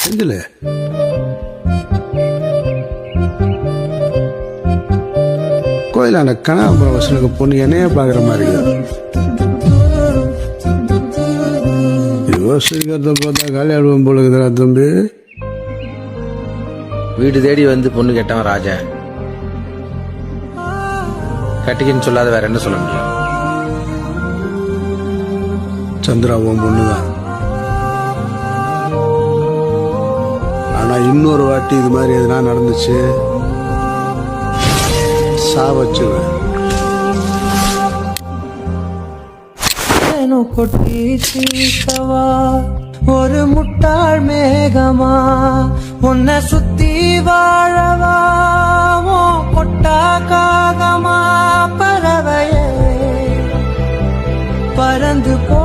செஞ்சில கோயிலாண்ட கனகாபுரம் வசனுக்கு பொண்ணு என்னையே பாக்குற மாதிரி யோசிக்கிறத பார்த்தா கல்யாணம் போலுக்குதுடா தம்பி. வீடு தேடி வந்து பொண்ணு கேட்டவன் ராஜா. கட்டிக்கின்னு சொல்லாத வேற என்ன சொல்ல முடியும்? சந்திராவும் பொண்ணுதான். ஆனா இன்னொரு வாட்டி இது மாதிரி எதுனா நடந்துச்சு சாவச்சுவேன். கொட்டி தீர்த்தவா ஒரு முட்டாள் மேகமா உன்னை சுத்தி வாழவா கொட்டா காகமா பறவையே பறந்து போ